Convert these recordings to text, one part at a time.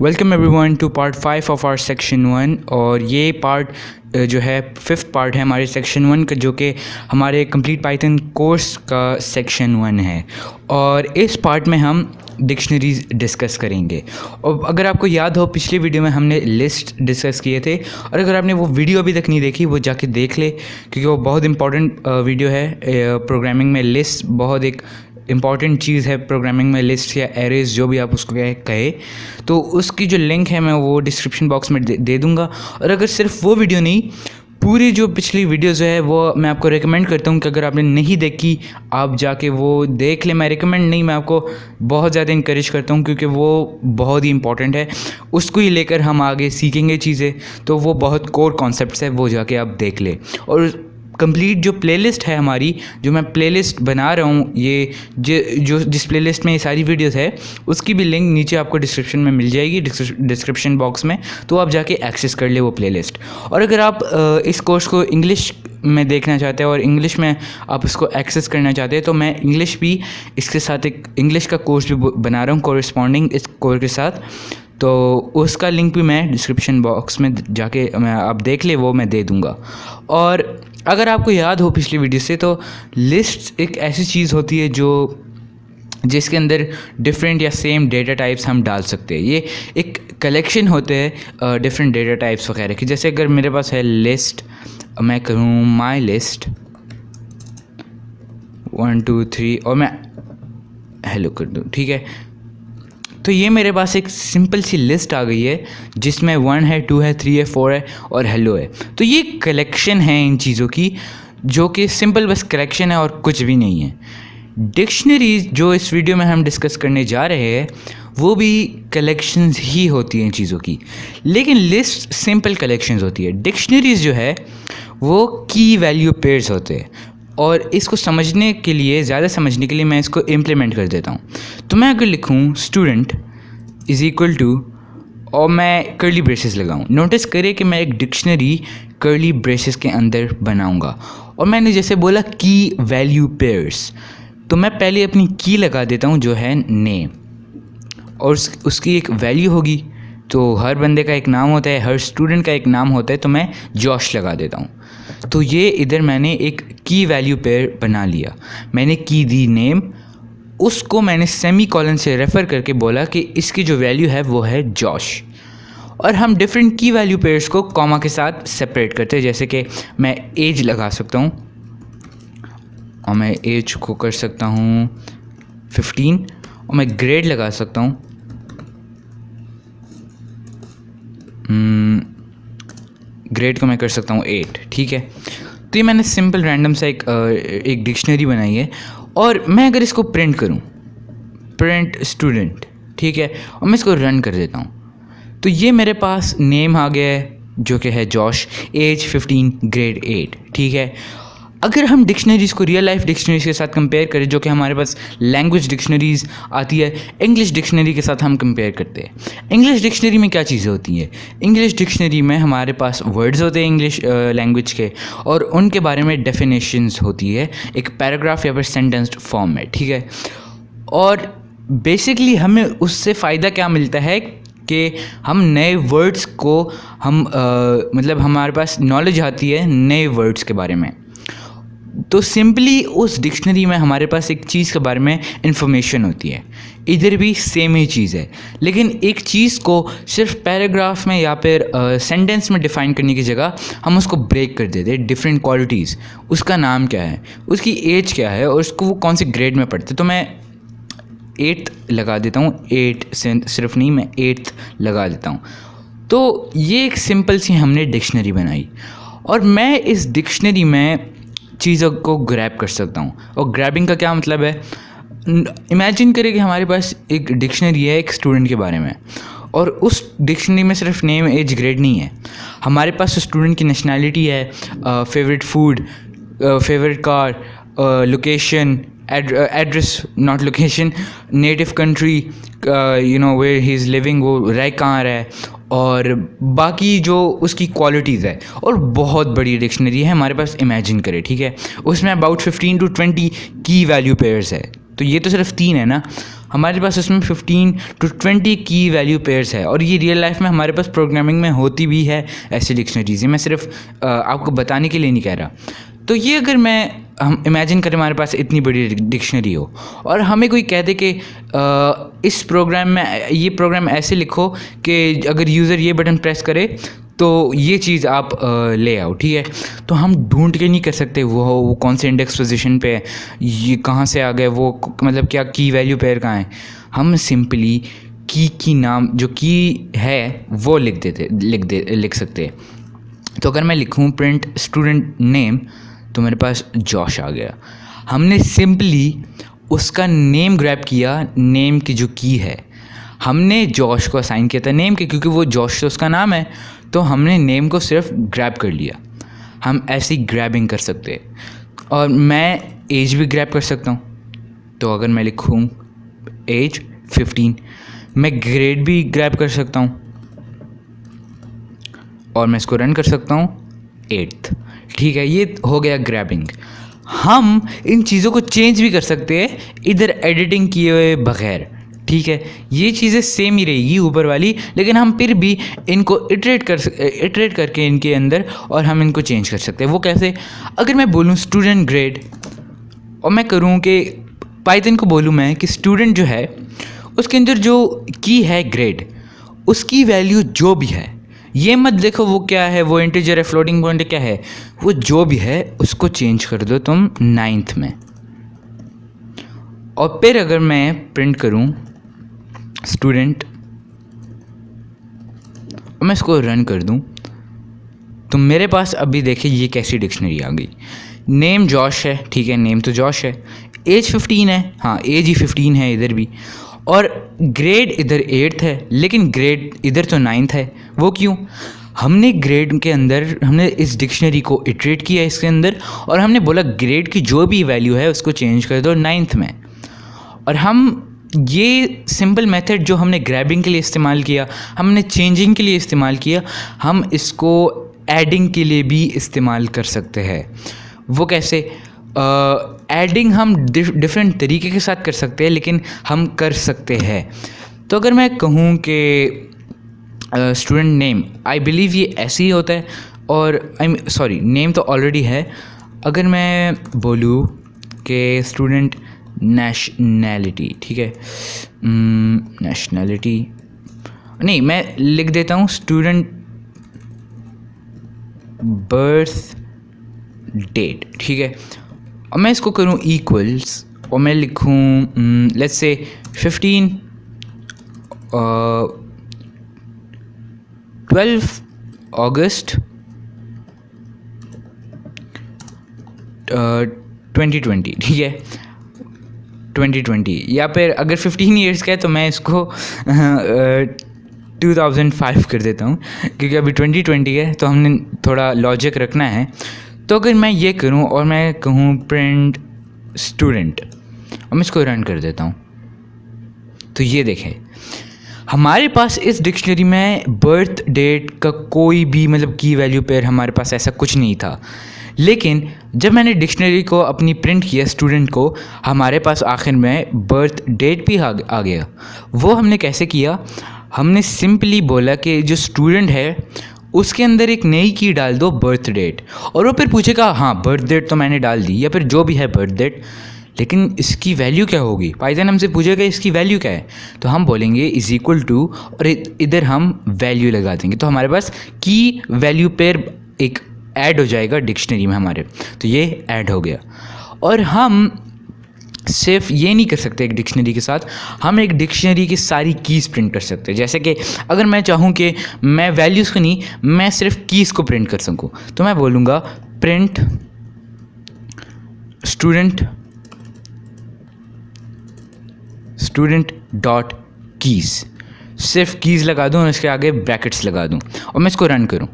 Welcome everyone to part 5 of our section 1। और ये part जो है 5th पार्ट है हमारे सेक्शन 1 का, जो कि हमारे कंप्लीट पाइथन कोर्स का सेक्शन 1 है। और इस पार्ट में हम डिक्शनरीज डिस्कस करेंगे। और अगर आपको याद हो, पिछली वीडियो में हमने लिस्ट डिस्कस किए थे, और अगर आपने वो वीडियो अभी तक नहीं देखी वो जाके देख ले, क्योंकि वो बहुत इंपॉर्टेंट वीडियो है। प्रोग्रामिंग में लिस्ट बहुत एक इम्पॉर्टेंट चीज़ है। प्रोग्रामिंग में लिस्ट या एरेज जो भी आप उसको कहे, तो उसकी जो लिंक है मैं वो डिस्क्रिप्शन बॉक्स में दे दूँगा। और अगर सिर्फ वो वीडियो नहीं, पूरी जो पिछली वीडियोज़ है वो मैं आपको रेकमेंड करता हूँ कि अगर आपने नहीं देखी आप जाके वो देख ले। मैं रेकमेंड नहीं, मैं आपको बहुत ज़्यादा इंकरेज करता हूँ, क्योंकि वो बहुत ही इंपॉर्टेंट है। उसको ही लेकर हम आगे सीखेंगे चीज़ें, तो वो बहुत कोर कॉन्सेप्ट्स है, वो जाके आप देख ले। और कंप्लीट जो प्लेलिस्ट है हमारी, जो मैं प्लेलिस्ट बना रहा हूँ, ये जिस प्लेलिस्ट में ये सारी वीडियोस है, उसकी भी लिंक नीचे आपको डिस्क्रिप्शन में मिल जाएगी, डिस्क्रिप्शन बॉक्स में, तो आप जाके एक्सेस कर ले वो प्लेलिस्ट। और अगर आप इस कोर्स को इंग्लिश में देखना चाहते हैं और इंग्लिश में आप इसको एक्सेस करना चाहते हैं, तो मैं इंग्लिश भी इसके साथ एक इंग्लिश का कोर्स भी बना रहा हूँ कोरिस्पॉन्डिंग इस कोर्स के साथ, तो उसका लिंक भी मैं डिस्क्रिप्शन बॉक्स में जाके आप देख ले, वो मैं दे दूँगा। और अगर आपको याद हो पिछली वीडियो से, तो लिस्ट एक ऐसी चीज़ होती है जिसके अंदर डिफरेंट या सेम डेटा टाइप्स हम डाल सकते हैं। ये एक कलेक्शन होते हैं डिफरेंट डेटा टाइप्स वगैरह की। जैसे अगर मेरे पास है लिस्ट, मैं करूँ माई लिस्ट 1 2 3 और मैं हेलो कर दूँ, ठीक है। तो ये मेरे पास एक सिंपल सी लिस्ट आ गई है, जिसमें 1 है, 2 है, 3 है, 4 है और हेलो है। तो ये कलेक्शन है इन चीज़ों की, जो कि सिंपल बस कलेक्शन है और कुछ भी नहीं है। डिक्शनरीज जो इस वीडियो में हम डिस्कस करने जा रहे हैं, वो भी कलेक्शंस ही होती हैं इन चीज़ों की, लेकिन लिस्ट सिंपल कलेक्शंस होती है। डिक्शनरीज जो है वो की वैल्यू पेयर्स होते हैं। और इसको समझने के लिए, ज़्यादा समझने के लिए, मैं इसको इम्प्लीमेंट कर देता हूँ। तो मैं अगर लिखूँ स्टूडेंट इज़ इक्वल टू, और मैं कर्ली ब्रेसेस लगाऊँ, नोटिस करें कि मैं एक डिक्शनरी कर्ली ब्रेसेस के अंदर बनाऊँगा। और मैंने जैसे बोला की वैल्यू पेयर्स, तो मैं पहले अपनी की लगा देता हूँ जो है नेम, और उसकी एक वैल्यू होगी। तो हर बंदे का एक नाम होता है, हर स्टूडेंट का एक नाम होता है, तो मैं जॉश लगा देता हूँ। तो ये इधर मैंने एक की वैल्यू पेयर बना लिया। मैंने की दी नेम, उसको मैंने सेमी कॉलन से रेफ़र करके बोला कि इसकी जो वैल्यू है वो है जॉश। और हम डिफरेंट की वैल्यू पेयर्स को कॉमा के साथ सेपरेट करते हैं। जैसे कि मैं एज लगा सकता हूँ, और मैं एज को कर सकता हूँ 15, और मैं ग्रेड लगा सकता हूँ ग्रेड को मैं कर सकता हूँ 8, ठीक है। तो ये मैंने सिंपल रैंडम सा एक डिक्शनरी बनाई है। और मैं अगर इसको प्रिंट करूँ, प्रिंट स्टूडेंट, ठीक है, और मैं इसको रन कर देता हूँ, तो ये मेरे पास नेम आ गया है जो कि है जॉश, एज 15, ग्रेड 8, ठीक है। अगर हम डिक्शनरीज़ को रियल लाइफ डिक्शनरीज़ के साथ कंपेयर करें, जो कि हमारे पास लैंग्वेज डिक्शनरीज़ आती है, इंग्लिश डिक्शनरी के साथ हम कंपेयर करते हैं। इंग्लिश डिक्शनरी में क्या चीज़ें होती हैं? इंग्लिश डिक्शनरी में हमारे पास वर्ड्स होते हैं इंग्लिश लैंग्वेज के, और उनके बारे में डेफिनेशंस होती है एक पैराग्राफ या फिर सेंटेंस्ड फॉर्म में, ठीक है। और बेसिकली हमें उससे फ़ायदा क्या मिलता है कि हम नए वर्ड्स को मतलब हमारे पास नॉलेज आती है नए वर्ड्स के बारे में। तो सिंपली उस डिक्शनरी में हमारे पास एक चीज़ के बारे में इंफॉर्मेशन होती है। इधर भी सेम ही चीज़ है, लेकिन एक चीज़ को सिर्फ पैराग्राफ में या फिर सेंटेंस में डिफ़ाइन करने की जगह हम उसको ब्रेक कर देते हैं। डिफरेंट क्वालिटीज़, उसका नाम क्या है, उसकी एज क्या है, और उसको वो कौन से ग्रेड में पढ़ते। तो मैं 8th लगा देता हूँ, 8 सिर्फ नहीं, मैं 8th लगा देता हूँ। तो ये एक सिंपल सी हमने डिक्शनरी बनाई, और मैं इस डिक्शनरी में चीज़ों को ग्रैब कर सकता हूँ। और ग्रैबिंग का क्या मतलब है? इमेजिन करें कि हमारे पास एक डिक्शनरी है एक स्टूडेंट के बारे में, और उस डिक्शनरी में सिर्फ नेम, एज, ग्रेड नहीं है। हमारे पास स्टूडेंट की नेशनैलिटी है, favourite food, favourite car, location, address not location, native country, where he is living, वो रह कहाँ रहा है, और बाकी जो उसकी क्वालिटीज़ है। और बहुत बड़ी डिक्शनरी है हमारे पास, इमेजिन करें, ठीक है। उसमें अबाउट 15 to 20 की वैल्यू पेयर्स है। तो ये तो सिर्फ 3 है ना, हमारे पास उसमें 15 to 20 की वैल्यू पेयर्स है, और ये रियल लाइफ में हमारे पास प्रोग्रामिंग में होती भी है ऐसी डिक्शनरीज। ये मैं सिर्फ आपको बताने के लिए नहीं कह रहा। तो ये अगर हम इमेजिन करें हमारे पास इतनी बड़ी डिक्शनरी हो, और हमें कोई कह दे कि इस प्रोग्राम में ये प्रोग्राम ऐसे लिखो कि अगर यूज़र ये बटन प्रेस करे तो ये चीज़ आप ले आओ, ठीक है। तो हम ढूंढ के नहीं कर सकते वो कौन से इंडेक्स पोजीशन पे है, ये कहाँ से आ गए, वो मतलब क्या की वैल्यू पेयर कहाँ है। हम सिंपली की नाम जो की है वो लिख सकते हैं। तो अगर मैं लिखूँ प्रिंट स्टूडेंट नेम, तो मेरे पास जॉश आ गया। हमने सिंपली उसका नेम ग्रैब किया, नेम की जो की है हमने जॉश को असाइन किया था नेम के, क्योंकि वो जॉश से उसका नाम है, तो हमने नेम को सिर्फ ग्रैब कर लिया। हम ऐसी ग्रैबिंग कर सकते हैं। और मैं एज भी ग्रैब कर सकता हूँ। तो अगर मैं लिखूँ एज 15, मैं ग्रेड भी ग्रैब कर सकता हूँ, और मैं इसको रन कर सकता हूँ 8th, ठीक है। ये हो गया ग्रैबिंग। हम इन चीज़ों को चेंज भी कर सकते हैं इधर एडिटिंग किए हुए बगैर, ठीक है। ये चीज़ें सेम ही रहेगी ऊपर वाली, लेकिन हम फिर भी इनको इटरेट करके इनके अंदर और हम इनको चेंज कर सकते हैं। वो कैसे? अगर मैं बोलूँ स्टूडेंट ग्रेड, और मैं करूँ कि पाइथन को बोलूँ मैं कि स्टूडेंट जो है उसके अंदर जो की है ग्रेड, उसकी वैल्यू जो भी है, ये मत देखो वो क्या है, वो इंटीजर है, फ्लोटिंग पॉइंट क्या है, वो जो भी है उसको चेंज कर दो तुम 9th में। और फिर अगर मैं प्रिंट करूं स्टूडेंट और मैं इसको रन कर दूं, तो मेरे पास अभी देखिए ये कैसी डिक्शनरी आ गई। नेम जॉश है, ठीक है, नेम तो जॉश है। एज 15 है, हाँ एज ही 15 है इधर भी। और ग्रेड इधर 8th है, लेकिन ग्रेड इधर तो 9th है। वो क्यों? हमने ग्रेड के अंदर हमने इस डिक्शनरी को इटरेट किया इसके अंदर, और हमने बोला ग्रेड की जो भी वैल्यू है उसको चेंज कर दो 9th में। और हम ये सिंपल मेथड जो हमने ग्रैबिंग के लिए इस्तेमाल किया, हमने चेंजिंग के लिए इस्तेमाल किया, हम इसको एडिंग के लिए भी इस्तेमाल कर सकते हैं। वो कैसे? एडिंग हम डिफरेंट तरीके के साथ कर सकते हैं, लेकिन हम कर सकते हैं। तो अगर मैं कहूँ कि स्टूडेंट नेम, आई बिलीव ये ऐसे ही होता है, और सॉरी नेम तो ऑलरेडी है। अगर मैं बोलूँ कि स्टूडेंट नेशनैलिटी, ठीक है, नेशनैलिटी नहीं, मैं लिख देता हूँ स्टूडेंट बर्थ डेट, ठीक है। और मैं इसको करूँ इक्वल्स, और मैं लिखूँ लेट्स से 15 12 अगस्त 2020, ठीक है, 2020। या फिर अगर 15 ईयर्स का है तो मैं इसको 2005 कर देता हूँ, क्योंकि अभी 2020 है तो हमने थोड़ा लॉजिक रखना है। तो अगर मैं ये करूँ और मैं कहूँ प्रिंट स्टूडेंट, और मैं इसको रन कर देता हूँ, तो ये देखें हमारे पास इस डिक्शनरी में बर्थ डेट का कोई भी मतलब की वैल्यू पेयर हमारे पास ऐसा कुछ नहीं था। लेकिन जब मैंने डिक्शनरी को अपनी प्रिंट किया स्टूडेंट को, हमारे पास आखिर में बर्थ डेट भी आ गया। वो हमने कैसे किया? हमने सिंपली बोला कि जो स्टूडेंट है उसके अंदर एक नई की डाल दो बर्थ डेट, और वो फिर पूछेगा हाँ बर्थ डेट तो मैंने डाल दी, या फिर जो भी है बर्थ डेट, लेकिन इसकी वैल्यू क्या होगी? पाइथन हमसे पूछेगा इसकी वैल्यू क्या है, तो हम बोलेंगे इज इक्वल टू, और इधर हम वैल्यू लगा देंगे। तो हमारे पास की वैल्यू पेयर एक ऐड हो जाएगा डिक्शनरी में हमारे। तो ये ऐड हो गया। और हम सिर्फ ये नहीं कर सकते एक डिक्शनरी के साथ, हम एक डिक्शनरी की सारी कीज़ प्रिंट कर सकते हैं। जैसे कि अगर मैं चाहूँ कि मैं वैल्यूज़ को नहीं, मैं सिर्फ कीज़ को प्रिंट कर सकूँ, तो मैं बोलूँगा प्रिंट स्टूडेंट डॉट कीज़, सिर्फ कीज़ लगा दूँ और इसके आगे ब्रैकेट्स लगा दूँ, और मैं इसको रन करूँ।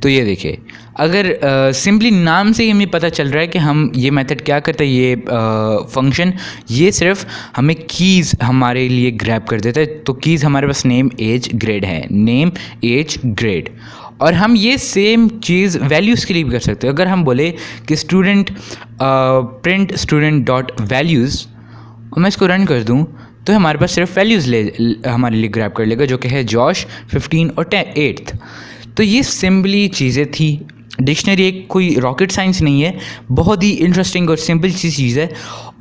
तो ये देखिए, अगर सिंपली नाम से ही हमें पता चल रहा है कि हम ये मेथड क्या करता है। ये फंक्शन ये सिर्फ हमें कीज़ हमारे लिए ग्रैब कर देता है। तो कीज़ हमारे पास नेम एज ग्रेड है, नेम एज ग्रेड। और हम ये सेम चीज़ वैल्यूज़ के लिए भी कर सकते हैं। अगर हम बोले कि प्रिंट स्टूडेंट डॉट वैल्यूज़, और मैं इसको रन कर दूँ, तो हमारे पास सिर्फ वैल्यूज़ हमारे लिए ग्रैब कर लेगा, जो कि है जॉश, 15 और 8th। तो ये सिंपली चीज़ें थी। डिक्शनरी एक कोई रॉकेट साइंस नहीं है, बहुत ही इंटरेस्टिंग और सिंपल सी चीज़ है।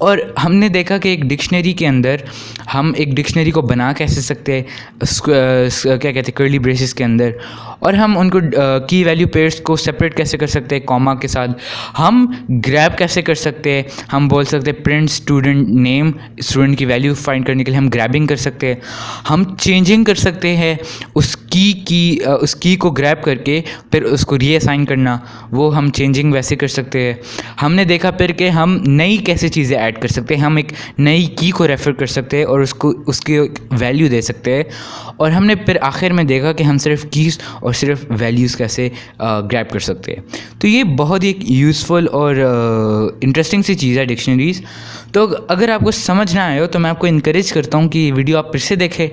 और हमने देखा कि एक डिक्शनरी के अंदर हम एक डिक्शनरी को बना कैसे सकते हैं, क्या कहते हैं, कर्ली ब्रेसेस के अंदर, और हम उनको की वैल्यू पेयर्स को सेपरेट कैसे कर सकते हैं कॉमा के साथ, हम ग्रैब कैसे कर सकते हैं, हम बोल सकते हैं प्रिंट स्टूडेंट नेम, स्टूडेंट की वैल्यू फाइंड करने के लिए हम ग्रैबिंग कर सकते हैं, हम चेंजिंग कर सकते हैं उस की को ग्रैब करके फिर उसको रीअसाइन करना, वो हम चेंजिंग वैसे कर सकते हैं। हमने देखा फिर कि हम नई कैसे चीज़ें ऐड कर सकते हैं, हम एक नई की को रेफ़र कर सकते हैं और उसको उसकी वैल्यू दे सकते हैं। और हमने फिर आखिर में देखा कि हम सिर्फ कीज़ और सिर्फ वैल्यूज़ कैसे ग्रैब कर सकते हैं। तो ये बहुत ही एक यूज़फुल और इंटरेस्टिंग सी चीज़ है डिक्शनरीज़। तो अगर आपको समझ ना आए हो तो मैं आपको इनकरेज करता हूँ कि ये वीडियो आप फिर से देखें,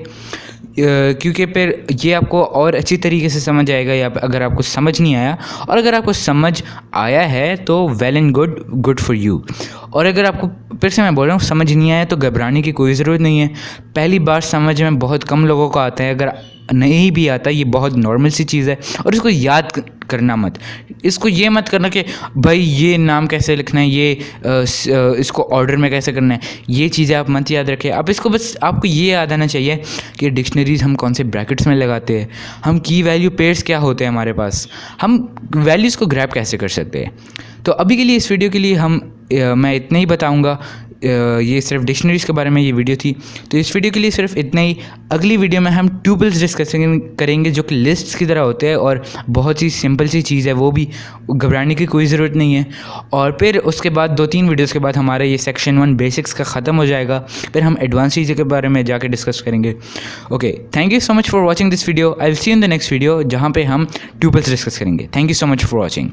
क्योंकि फिर ये आपको और अच्छी तरीके से समझ आएगा। या अगर आपको समझ नहीं आया, और अगर आपको समझ आया है तो well and good for you. और अगर आपको, फिर से मैं बोल रहा हूँ, समझ नहीं आया तो घबराने की कोई ज़रूरत नहीं है। पहली बार समझ में बहुत कम लोगों को आता है, अगर नहीं भी आता ये बहुत नॉर्मल सी चीज़ है। और इसको याद करना मत, इसको ये मत करना कि भाई ये नाम कैसे लिखना है, ये इसको ऑर्डर में कैसे करना है, ये चीज़ें आप मत याद रखें। आप इसको बस, आपको ये याद आना चाहिए कि डिक्शनरीज़ हम कौन से ब्रैकेट्स में लगाते हैं, हम की वैल्यू पेयर्स क्या होते हैं हमारे पास, हम वैल्यूज़ को ग्रैब कैसे कर सकते हैं। तो अभी के लिए इस वीडियो के लिए मैं इतना ही बताऊँगा। ये सिर्फ डिक्शनरीज़ के बारे में ये वीडियो थी, तो इस वीडियो के लिए सिर्फ इतना ही। अगली वीडियो में हम ट्यूपल्स डिस्कस करेंगे, जो कि लिस्ट्स की तरह होते हैं और बहुत ही सिंपल सी चीज़ है, वो भी घबराने की कोई ज़रूरत नहीं है। और फिर उसके बाद 2-3 वीडियोज़ के बाद हमारा ये सेक्शन 1 बेसिक्स का ख़त्म हो जाएगा, फिर हम एडवांस चीज़ों के बारे में जाके डिस्कस करेंगे। Okay, thank you so much for watching this video. I will see in the next video, जहाँ पे हम ट्यूपल्स डिस्कस करेंगे। Thank you so much for watching.